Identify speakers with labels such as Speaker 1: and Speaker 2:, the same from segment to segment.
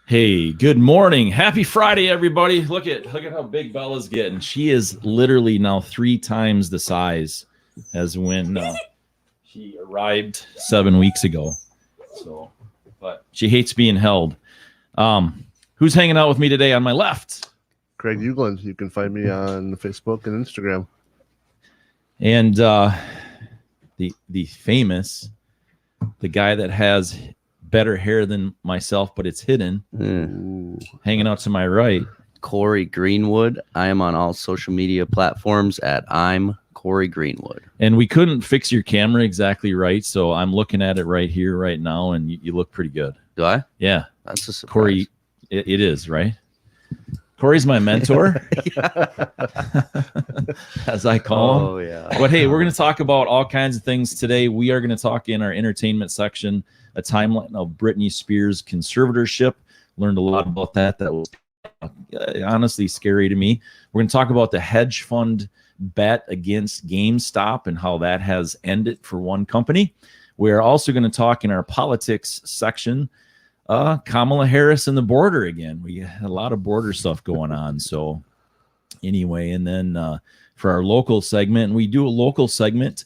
Speaker 1: Hey, good morning. Happy Friday, everybody. Look at how big Bella's getting. She is literally now 3 times the size as when she arrived 7 weeks ago. So, but she hates being held. Who's hanging out with me today on my left?
Speaker 2: Craig Uglin. You can find me on Facebook and Instagram.
Speaker 1: And the famous, the guy that has better hair than myself, but it's hidden. Hanging out to my right,
Speaker 3: Corey Greenwood. I am on all social media platforms at I'm Corey Greenwood.
Speaker 1: And we couldn't fix your camera exactly right, so I'm looking at it right here, right now, and you look pretty good.
Speaker 3: Do I?
Speaker 1: Yeah.
Speaker 3: That's a surprise.
Speaker 1: Corey, it is, right? Corey's my mentor, as I call him.
Speaker 3: Oh, yeah.
Speaker 1: But hey, we're going to talk about all kinds of things today. We are going to talk in our entertainment section, a timeline of Britney Spears' conservatorship. Learned a lot about that. That was honestly scary to me. We're going to talk about the hedge fund bet against GameStop and how that has ended for one company. We're also going to talk in our politics section, Kamala Harris and the border again. We had a lot of border stuff going on. So anyway, and then for our local segment, we do a local segment.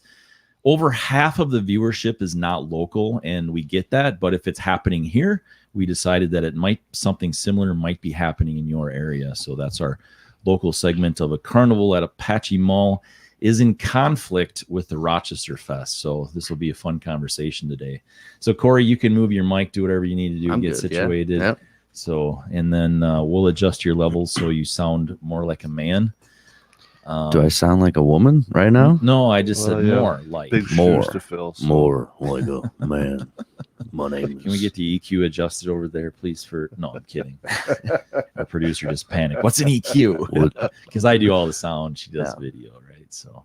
Speaker 1: Over half of the viewership is not local, and we get that. But if it's happening here, we decided that something similar might be happening in your area. So that's our local segment of a carnival at Apache Mall is in conflict with the Rochester Fest. So this will be a fun conversation today. So Corey, you can move your mic, do whatever you need to do to get situated.
Speaker 3: Yeah. Yep.
Speaker 1: So, and then we'll adjust your levels so you sound more like a man.
Speaker 3: Do I sound like a woman right now?
Speaker 1: No, I just said more like.
Speaker 2: Big
Speaker 3: more
Speaker 2: shoes to fill. So.
Speaker 3: More like a man. My name is...
Speaker 1: Can we get the EQ adjusted over there, please? No, I'm kidding. Our producer just panicked. What's an EQ? Because I do all the sound. She does video, right? So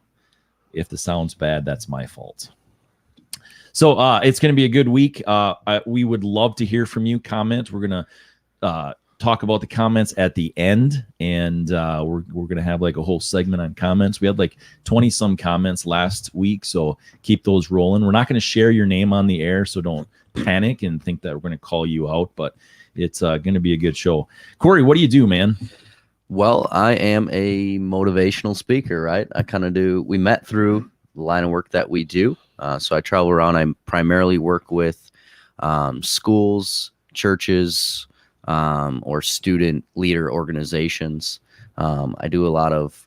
Speaker 1: if the sound's bad, that's my fault. So it's going to be a good week. We would love to hear from you. Comment. We're going to talk about the comments at the end, and we're going to have like a whole segment on comments. We had like 20 some comments last week, so keep those rolling. We're not going to share your name on the air, so don't panic and think that we're going to call you out, but it's going to be a good show. Corey, what do you do, man?
Speaker 3: Well, I am a motivational speaker, right? We met through the line of work that we do. So I travel around. I primarily work with schools, churches, or student leader organizations. I do a lot of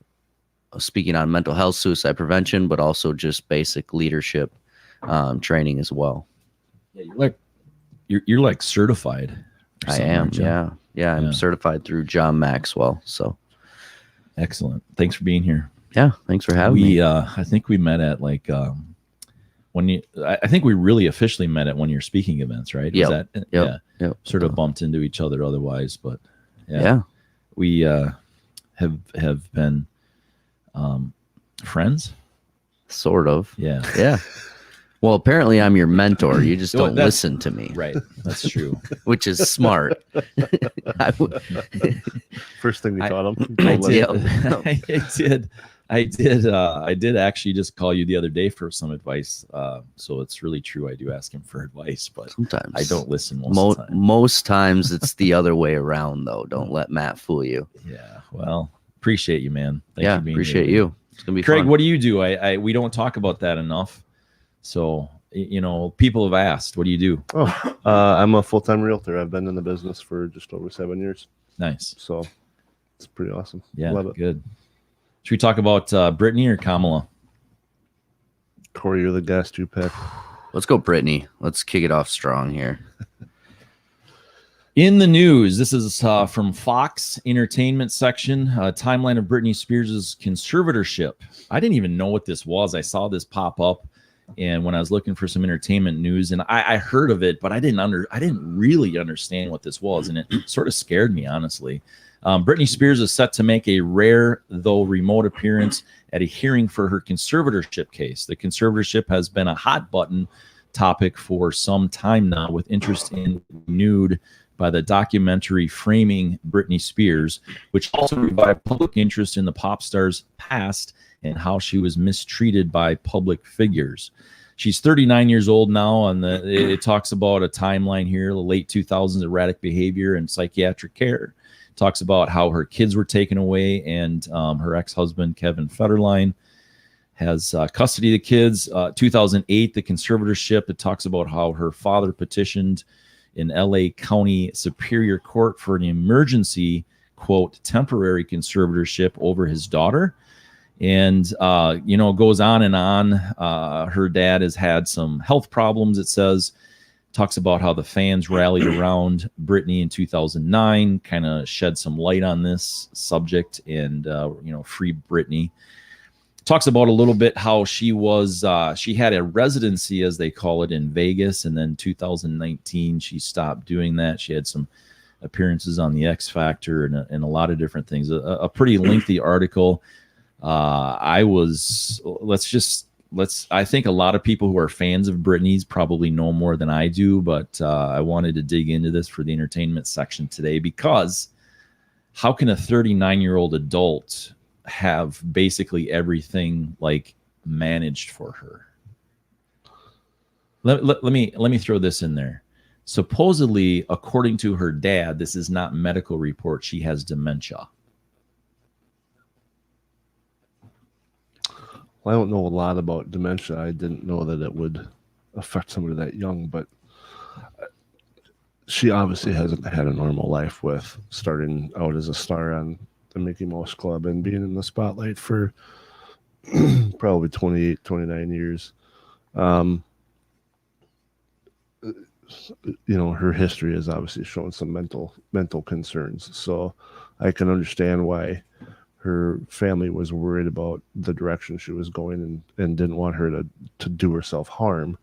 Speaker 3: speaking on mental health, suicide prevention, but also just basic leadership training as well.
Speaker 1: Yeah, you're like certified.
Speaker 3: I am. Yeah. I'm certified through John Maxwell. So
Speaker 1: excellent. Thanks for being here.
Speaker 3: Yeah. Thanks for having me.
Speaker 1: I think we met at like I think we really officially met at one of your speaking events, right?
Speaker 3: Yep.
Speaker 1: Sort of bumped into each other otherwise, but we have been friends,
Speaker 3: sort of.
Speaker 1: Yeah.
Speaker 3: Well, apparently I'm your mentor. You just don't listen to me.
Speaker 1: Right. That's true.
Speaker 3: Which is smart.
Speaker 2: First thing we taught him.
Speaker 1: I did actually just call you the other day for some advice. So it's really true. I do ask him for advice, but
Speaker 3: sometimes
Speaker 1: I don't listen most of the time.
Speaker 3: Most times it's the other way around, though. Don't let Matt fool you.
Speaker 1: Yeah. Well, appreciate you, man. Thanks for being
Speaker 3: appreciate
Speaker 1: here.
Speaker 3: you. It's gonna be
Speaker 1: Craig,
Speaker 3: fun.
Speaker 1: what do you do? We don't talk about that enough. So, people have asked, what do you do?
Speaker 2: I'm a full-time realtor. I've been in the business for just over 7 years.
Speaker 1: Nice.
Speaker 2: So it's pretty awesome.
Speaker 1: Yeah.
Speaker 2: Love it.
Speaker 1: Good. Should we talk about Britney or Kamala?
Speaker 2: Corey, you're the guest. You pick.
Speaker 3: Let's go, Britney. Let's kick it off strong here.
Speaker 1: In the news, this is from Fox Entertainment section, a timeline of Britney Spears' conservatorship. I didn't even know what this was. I saw this pop up, and when I was looking for some entertainment news, and I heard of it, but I didn't really understand what this was, and it sort of scared me, honestly. Britney Spears is set to make a rare, though remote, appearance at a hearing for her conservatorship case. The conservatorship has been a hot button topic for some time now, with interest in renewed by the documentary Framing Britney Spears, which also revived public interest in the pop star's past and how she was mistreated by public figures. She's 39 years old now, and it talks about a timeline here, the late 2000s, erratic behavior and psychiatric care. Talks about how her kids were taken away, and her ex-husband, Kevin Federline, has custody of the kids. 2008, the conservatorship. It talks about how her father petitioned in LA County Superior Court for an emergency, quote, temporary conservatorship over his daughter. And, goes on and on. Her dad has had some health problems, it says. Talks about how the fans rallied around Britney in 2009, kind of shed some light on this subject and, free Britney. Talks about a little bit how she had a residency, as they call it, in Vegas. And then 2019, she stopped doing that. She had some appearances on the X Factor and a lot of different things. A pretty lengthy article. I think a lot of people who are fans of Britney's probably know more than I do, but I wanted to dig into this for the entertainment section today, because how can a 39-year-old adult have basically everything like managed for her? Let me throw this in there. Supposedly, according to her dad, this is not medical report, she has dementia.
Speaker 2: Well, I don't know a lot about dementia. I didn't know that it would affect somebody that young, but she obviously hasn't had a normal life with starting out as a star on the Mickey Mouse Club and being in the spotlight for probably 28, 29 years. Her history has obviously shown some mental concerns. So I can understand why her family was worried about the direction she was going and didn't want her to do herself harm.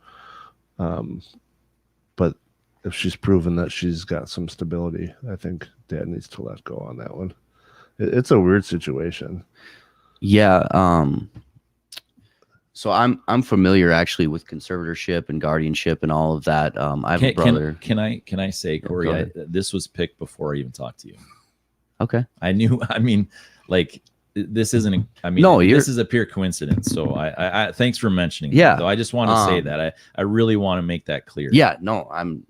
Speaker 2: But if she's proven that she's got some stability, I think Dad needs to let go on that one. It's a weird situation.
Speaker 3: Yeah. So I'm familiar actually with conservatorship and guardianship and all of that. I have a brother.
Speaker 1: Can I say, Corey, this was picked before I even talked to you.
Speaker 3: Okay.
Speaker 1: This isn't. This is a pure coincidence. So I thanks for mentioning.
Speaker 3: Yeah.
Speaker 1: That, though. I just want to say that I really want to make that clear.
Speaker 3: Yeah. No, I'm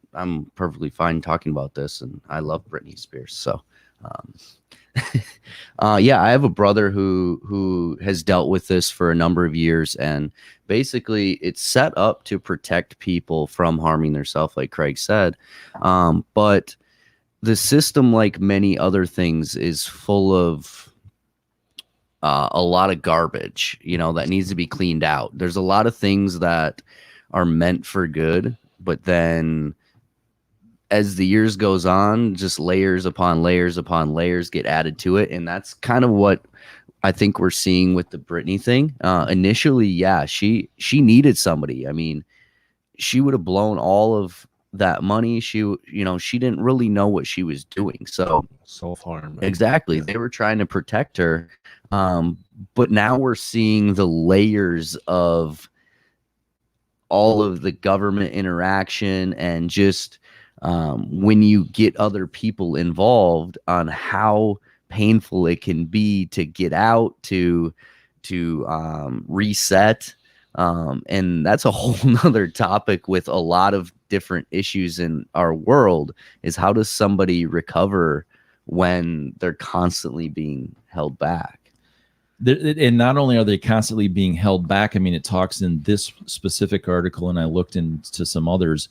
Speaker 3: perfectly fine talking about this, and I love Britney Spears. So, I have a brother who has dealt with this for a number of years, and basically it's set up to protect people from harming themselves, like Craig said. But the system, like many other things, is full of a lot of garbage, that needs to be cleaned out. There's a lot of things that are meant for good, but then as the years goes on, just layers upon layers upon layers get added to it. And that's kind of what I think we're seeing with the Britney thing. Initially, she needed somebody. I mean, she would have blown all of that money. She didn't really know what she was doing. So
Speaker 2: self-harm.
Speaker 3: Exactly. They were trying to protect her. But now we're seeing the layers of all of the government interaction and just when you get other people involved on how painful it can be to get out, to reset. And that's a whole nother topic with a lot of different issues in our world, is how does somebody recover when they're constantly being held back?
Speaker 1: And not only are they constantly being held back, I mean, it talks in this specific article, and I looked into some others,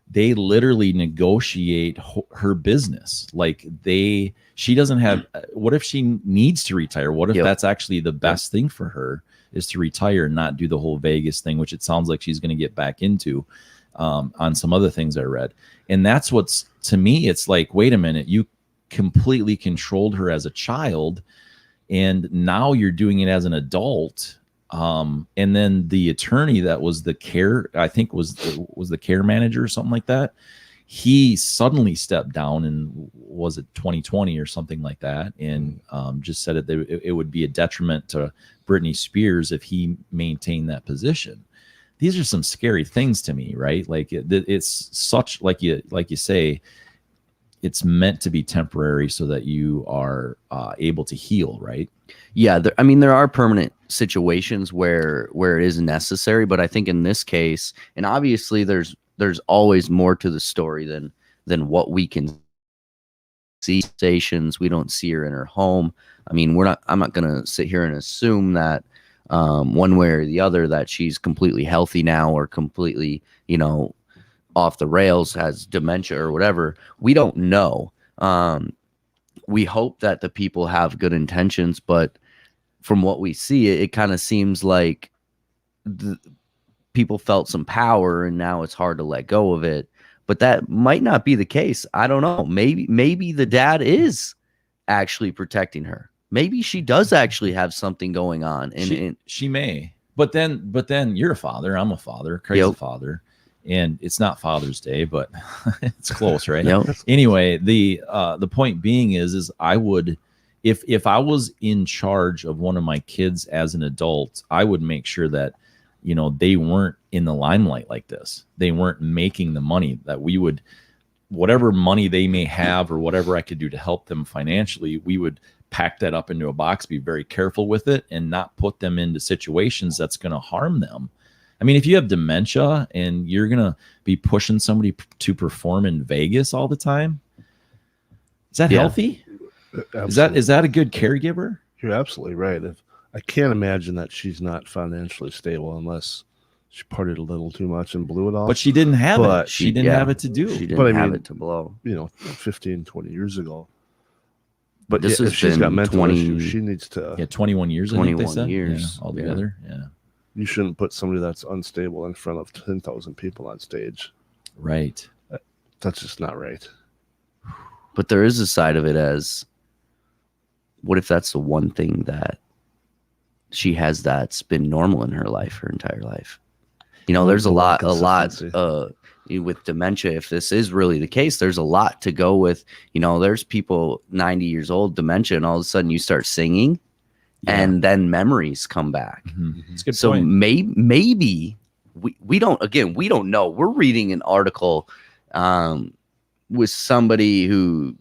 Speaker 1: they literally negotiate her business. Like she doesn't have, what if she needs to retire? What if that's actually the best thing for her, is to retire and not do the whole Vegas thing, which it sounds like she's going to get back into on some other things I read. And that's what's, to me, it's like, wait a minute, you completely controlled her as a child, and now you're doing it as an adult. And then the attorney that was the care, I think was the care manager or something like that, he suddenly stepped down, and was it 2020 or something like that, and just said it would be a detriment to Britney Spears if he maintained that position. These are some scary things to me, right? Like it's such, like you say, it's meant to be temporary so that you are able to heal, right?
Speaker 3: Yeah, there are permanent situations where it is necessary. But I think in this case, and obviously there's always more to the story than what we can see. Stations, we don't see her in her home. I mean, I'm not gonna sit here and assume that one way or the other that she's completely healthy now or completely, you know, off the rails, has dementia or whatever. We don't know. We hope that the people have good intentions, but from what we see, it kind of seems like people felt some power and now it's hard to let go of it. But that might not be the case. I don't know. Maybe the dad is actually protecting her. Maybe she does actually have something going on. And
Speaker 1: she may. But then you're a father. I'm a father. Craig's a father. And it's not Father's Day, but it's close, right?
Speaker 3: Yep.
Speaker 1: Anyway, the point being is I would, if I was in charge of one of my kids as an adult, I would make sure that, you know, they weren't in the limelight like this. They weren't making the money that we would, whatever money they may have or whatever I could do to help them financially, we would pack that up into a box, be very careful with it, and not put them into situations that's going to harm them. I mean, if you have dementia and you're going to be pushing somebody to perform in Vegas all the time, is that healthy?
Speaker 2: Absolutely.
Speaker 1: Is that a good caregiver?
Speaker 2: You're absolutely right. I can't imagine that she's not financially stable unless she partied a little too much and blew it all.
Speaker 1: But she didn't have it. She didn't have it to do.
Speaker 3: She didn't have it to blow.
Speaker 2: You know, 15, 20 years ago. But
Speaker 3: this
Speaker 2: if she's got mental issues, she needs to.
Speaker 1: Yeah, 21 years.
Speaker 3: 21 years
Speaker 1: altogether. Yeah.
Speaker 2: You shouldn't put somebody that's unstable in front of 10,000 people on stage.
Speaker 1: Right.
Speaker 2: That's just not right.
Speaker 3: But there is a side of it as, what if that's the one thing that she has that's been normal in her life, her entire life? You know, there's a lot with dementia. If this is really the case, there's a lot to go with. You know, there's people 90 years old, dementia, and all of a sudden you start singing. Yeah. And then memories come back.
Speaker 1: Mm-hmm. That's a good
Speaker 3: so
Speaker 1: point.
Speaker 3: Maybe we don't know. We're reading an article with somebody who,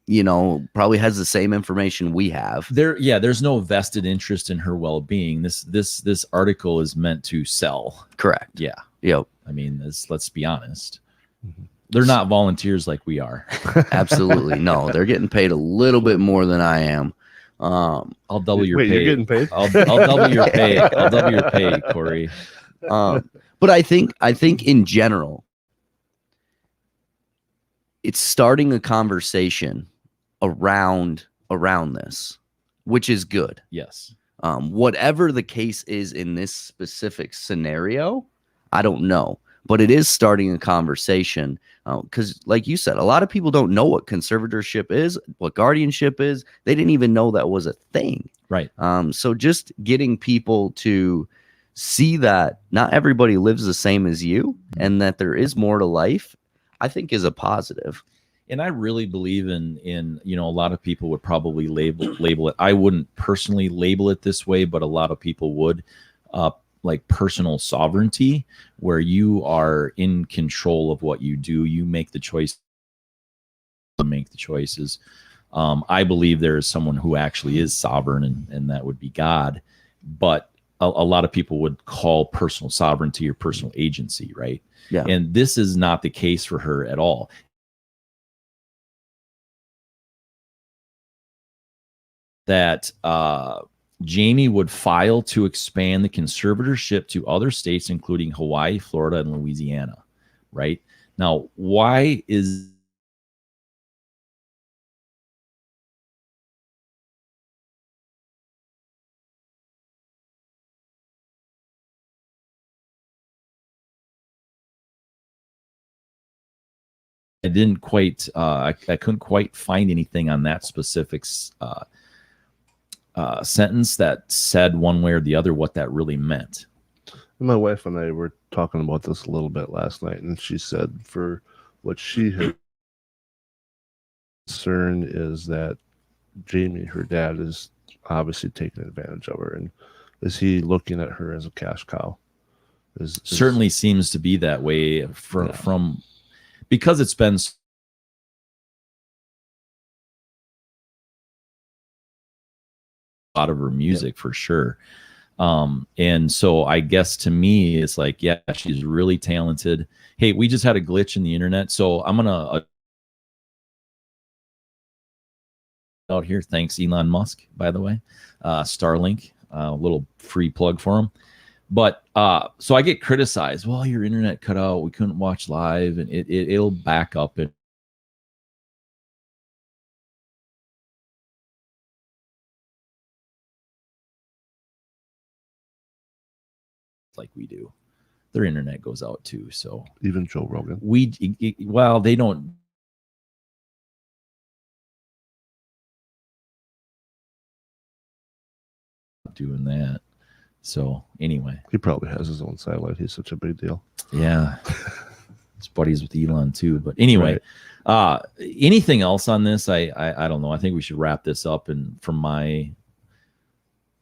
Speaker 3: you know, probably has the same information we have.
Speaker 1: There's no vested interest in her well-being. This article is meant to sell.
Speaker 3: Correct.
Speaker 1: Yeah.
Speaker 3: Yep.
Speaker 1: I mean, let's be honest. Mm-hmm. They're not volunteers like we are.
Speaker 3: Absolutely. No, they're getting paid a little bit more than I am.
Speaker 1: I'll double your pay.
Speaker 2: You're getting paid?
Speaker 1: I'll double your pay. I'll double your pay, Corey.
Speaker 3: But I think in general, it's starting a conversation around this, which is good.
Speaker 1: Yes.
Speaker 3: Whatever the case is in this specific scenario, I don't know. But it is starting a conversation because, like you said, a lot of people don't know what conservatorship is, what guardianship is. They didn't even know that was a thing.
Speaker 1: Right.
Speaker 3: So just getting people to see that not everybody lives the same as you and that there is more to life, I think is a positive.
Speaker 1: And I really believe in you know, a lot of people would probably label it. I wouldn't personally label it this way, but a lot of people would. Like personal sovereignty, where you are in control of what you do. You make the choice to make the choices. I believe there is someone who actually is sovereign, and that would be God. But a lot of people would call personal sovereignty or personal agency, right?
Speaker 3: Yeah.
Speaker 1: And this is not the case for her at all. That Jamie would file to expand the conservatorship to other states, including Hawaii, Florida, and Louisiana. Right now, why is I didn't quite I couldn't quite find anything on that specific sentence that said one way or the other what that really meant.
Speaker 2: My wife and I were talking about this a little bit last night, and she said for what she had concern is that Jamie, her dad, is obviously taking advantage of her, and is he looking at her as a cash cow?
Speaker 1: Certainly seems to be that way from because it's been lot of her music for sure. And so I guess to me, it's like, yeah, she's really talented. Hey, we just had a glitch in the internet. So I'm going to out here. Thanks, Elon Musk, by the way. Starlink, a little free plug for him. But so I get criticized. Well, your internet cut out. We couldn't watch live, and it'll back up and like we do. Their internet goes out too. So
Speaker 2: even Joe Rogan.
Speaker 1: Well, they don't. Doing that. So anyway,
Speaker 2: he probably has his own satellite. He's such a big deal.
Speaker 1: Yeah. His buddies with Elon too. But anyway, anything else on this? I don't know. I think we should wrap this up. And from my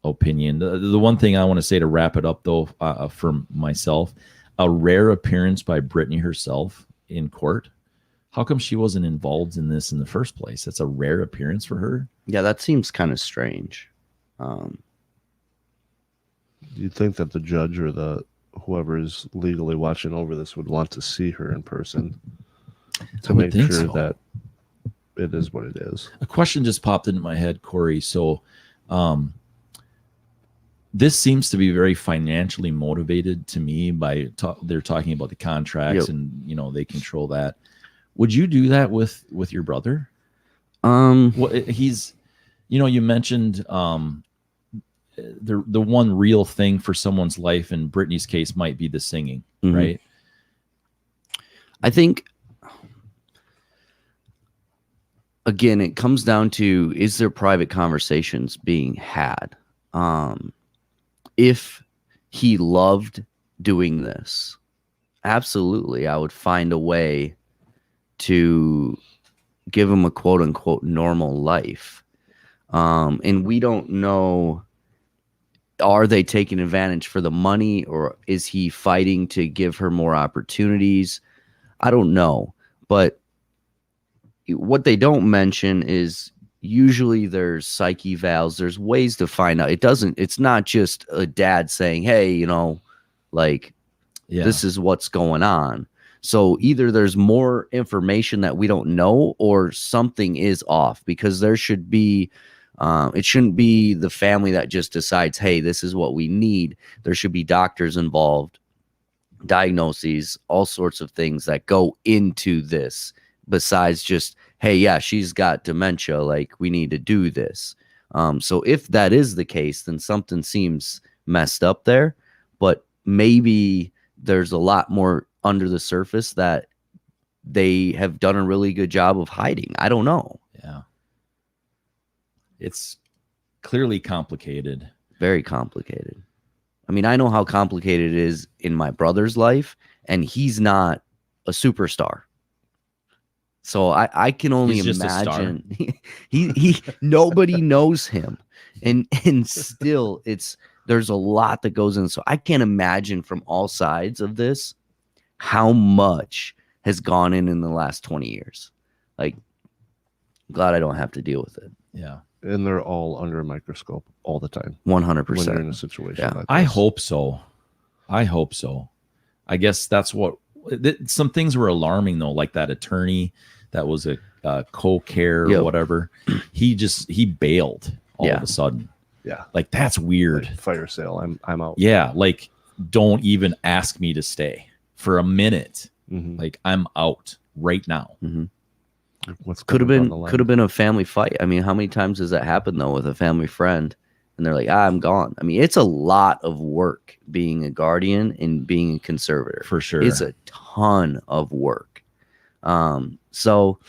Speaker 1: opinion, the one thing I want to say to wrap it up though, for myself, a rare appearance by Britney herself in court. How come she wasn't involved in this in the first place? That's a rare appearance for her.
Speaker 3: Yeah, that seems kind of strange.
Speaker 2: You'd think that the judge or the whoever is legally watching over this would want to see her in person to make sure that it is what it is.
Speaker 1: A question just popped into my head, Corey. So this seems to be very financially motivated to me by they're talking about the contracts and they control that. Would you do that with your brother? Well, he's, you mentioned the one real thing for someone's life in Britney's case might be the singing, right?
Speaker 3: I think, again, it comes down to, is there private conversations being had? If he loved doing this, absolutely, I would find a way to give him a quote unquote normal life. And we don't know, are they taking advantage for the money, or is he fighting to give her more opportunities? I don't know. But what they don't mention is usually there's psyche valves. There's ways to find out. It's not just a dad saying, hey, this is what's going on. So either there's more information that we don't know, or something is off, because there should be, it shouldn't be the family that just decides, hey, this is what we need. There should be doctors involved, diagnoses, all sorts of things that go into this besides just, hey, yeah, she's got dementia, like we need to do this. So if that is the case, then something seems messed up there, but maybe there's a lot more under the surface that they have done a really good job of hiding. I don't know.
Speaker 1: Yeah. It's clearly complicated. Very complicated.
Speaker 3: I mean, I know how complicated it is in my brother's life, and he's not a superstar. So I can only imagine he nobody knows him. And still there's a lot that goes in. So I can't imagine from all sides of this how much has gone in the last 20 years. Like, I'm glad I don't have to deal with it.
Speaker 1: Yeah.
Speaker 2: And they're all under a microscope all the time.
Speaker 3: 100%.
Speaker 2: When you're in a situation like this.
Speaker 1: I hope so. I guess that's what some things were alarming though, like that attorney that was a co-care or whatever. He bailed all of a sudden.
Speaker 2: Yeah.
Speaker 1: Like, that's weird.
Speaker 2: Like, fire sale. I'm out.
Speaker 1: Yeah. Like, don't even ask me to stay for a minute. Like, I'm out right now.
Speaker 3: Could have been a family fight. I mean, how many times does that happen though with a family friend, and they're like, I'm gone. I mean, it's a lot of work being a guardian and being a conservator.
Speaker 1: For sure.
Speaker 3: It's a ton of work. So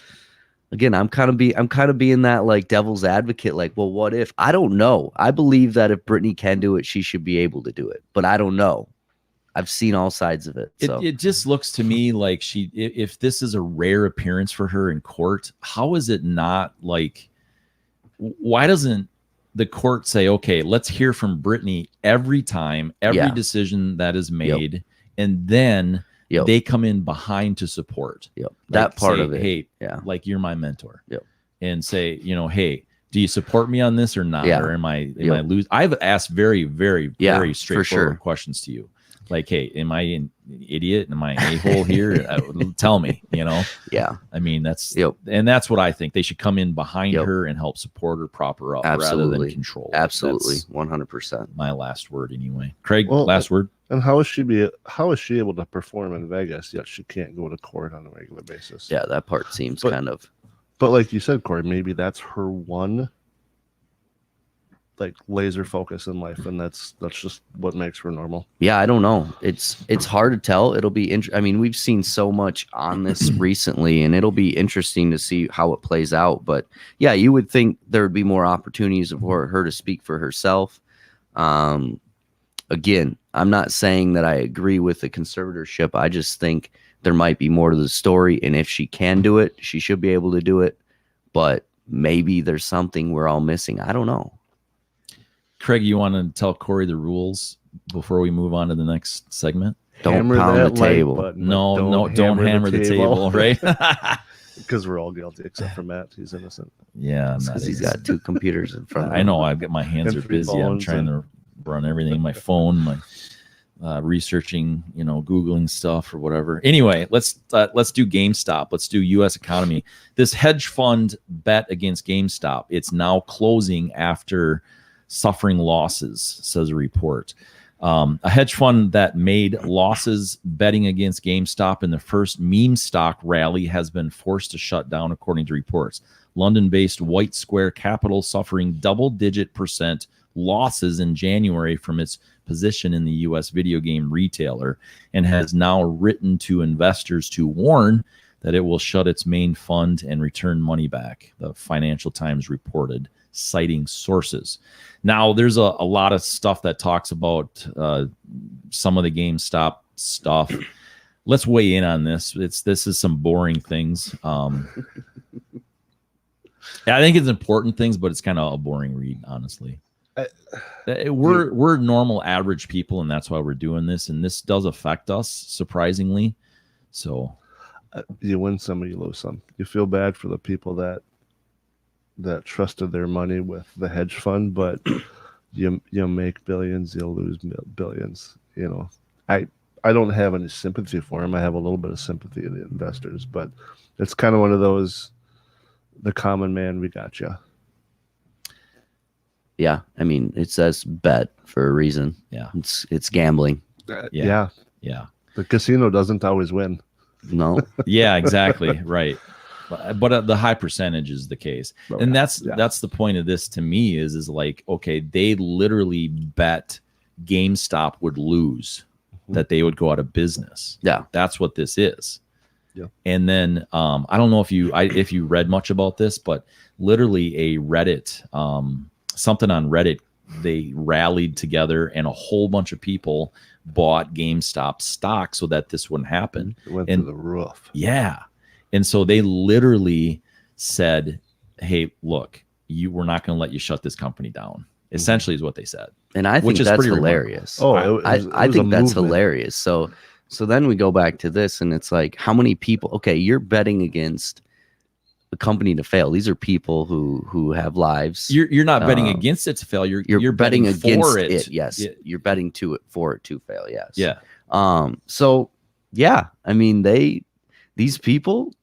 Speaker 3: again, I'm kind of being that like devil's advocate, like, well, what if? I don't know. I believe that if Britney can do it, she should be able to do it, but I don't know. I've seen all sides of it. So
Speaker 1: it just looks to me like if this is a rare appearance for her in court, how is it not like, why doesn't the court say, okay, let's hear from Britney every time, every decision that is made, and then they come in behind to support.
Speaker 3: Like,
Speaker 1: that part
Speaker 3: say,
Speaker 1: of it. Hey, like, you're my mentor. And say, hey, Do you support me on this or not?
Speaker 3: Yeah.
Speaker 1: Or am I lose? I've asked very, very, very straightforward
Speaker 3: sure.
Speaker 1: questions to you. Like, hey, am I an idiot? Am I an a-hole here? Tell me,
Speaker 3: Yeah.
Speaker 1: I mean, that's
Speaker 3: Yep.
Speaker 1: and that's what I think. They should come in behind
Speaker 3: Yep.
Speaker 1: her and help support her, prop her up, rather
Speaker 3: Absolutely.
Speaker 1: than control her.
Speaker 3: Absolutely.
Speaker 1: That's
Speaker 3: 100%.
Speaker 1: my last word anyway. Craig,
Speaker 2: Well,
Speaker 1: last word.
Speaker 2: And how is she able to perform in Vegas yet she can't go to court on a regular basis?
Speaker 3: Yeah, that part seems
Speaker 2: But-
Speaker 3: kind of.
Speaker 2: But like you said, Corey, maybe that's her one like laser focus in life, and that's just what makes her normal.
Speaker 3: Yeah, I don't know. It's hard to tell. It'll be I mean, we've seen so much on this recently, and it'll be interesting to see how it plays out. But yeah, you would think there would be more opportunities for her to speak for herself. Again, I'm not saying that I agree with the conservatorship. I just think there might be more to the story, and if she can do it, she should be able to do it. But maybe there's something we're all missing. I don't know.
Speaker 1: Craig, you want to tell Corey the rules before we move on to the next segment?
Speaker 3: Don't
Speaker 2: Hammer
Speaker 3: pound
Speaker 2: that
Speaker 3: the
Speaker 2: like
Speaker 3: table.
Speaker 2: button,
Speaker 1: No, don't hammer the table, right?
Speaker 2: Because we're all guilty except for Matt. He's innocent.
Speaker 1: Yeah,
Speaker 3: Because he's got two computers in front of him.
Speaker 1: I know. I've got my hands
Speaker 2: And
Speaker 1: are
Speaker 2: 3
Speaker 1: busy. I'm
Speaker 2: phones
Speaker 1: trying to run everything. My phone, my researching, Googling stuff or whatever. Anyway, let's do GameStop. Let's do U.S. economy. This hedge fund bet against GameStop. It's now closing after suffering losses, says a report. A hedge fund that made losses betting against GameStop in the first meme stock rally has been forced to shut down, according to reports. London-based White Square Capital suffering double-digit % losses in January from its position in the U.S. video game retailer, and has now written to investors to warn that it will shut its main fund and return money back, the Financial Times reported, citing sources. Now, there's a lot of stuff that talks about some of the GameStop stuff. Let's weigh in on this. This is some boring things. Yeah, I think it's important things, but it's kind of a boring read, honestly. We're normal, average people, and that's why we're doing this. And this does affect us, surprisingly. So
Speaker 2: You win some or you lose some. You feel bad for the people that trusted their money with the hedge fund, but you make billions, you'll lose billions. I don't have any sympathy for them. I have a little bit of sympathy in the investors, but it's kind of one of those, the common man, we got you.
Speaker 3: Yeah, I mean, it says bet for a reason.
Speaker 1: Yeah,
Speaker 3: it's gambling.
Speaker 2: Yeah. The casino doesn't always win.
Speaker 3: No.
Speaker 1: Yeah, exactly. Right. But the high percentage is the case. And that's the point of this to me is like, okay, they literally bet GameStop would lose, that they would go out of business.
Speaker 3: Yeah.
Speaker 1: That's what this is.
Speaker 2: Yeah.
Speaker 1: And then I don't know if you read much about this, but literally a Reddit, something on Reddit, they rallied together and a whole bunch of people bought GameStop stock so that this wouldn't happen.
Speaker 2: It went through the roof.
Speaker 1: Yeah. And so they literally said, hey, look, we're not going to let you shut this company down. Essentially is what they said.
Speaker 3: And I think that's hilarious. I think that's hilarious. So then we go back to this, and it's like, how many people? Okay, you're betting against a company to fail. These are people who have lives.
Speaker 1: You're not betting against it to fail. You're betting
Speaker 3: against
Speaker 1: for
Speaker 3: it. Yes, you're betting for it to fail. Yes.
Speaker 1: Yeah.
Speaker 3: So yeah, I mean these people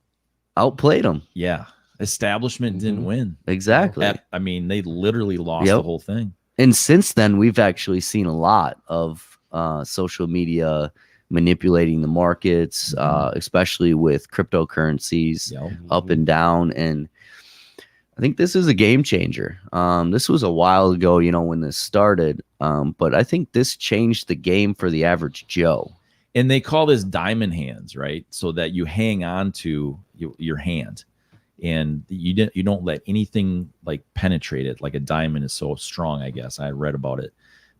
Speaker 3: outplayed them.
Speaker 1: Yeah. Establishment didn't win.
Speaker 3: Exactly.
Speaker 1: I mean, they literally lost the whole thing.
Speaker 3: And since then, we've actually seen a lot of social media manipulating the markets, especially with cryptocurrencies up and down. And I think this is a game changer. This was a while ago, when this started. But I think this changed the game for the average Joe.
Speaker 1: And they call this diamond hands, right? So that you hang on to your hand, and you don't let anything like penetrate it. Like a diamond is so strong, I guess. I read about it.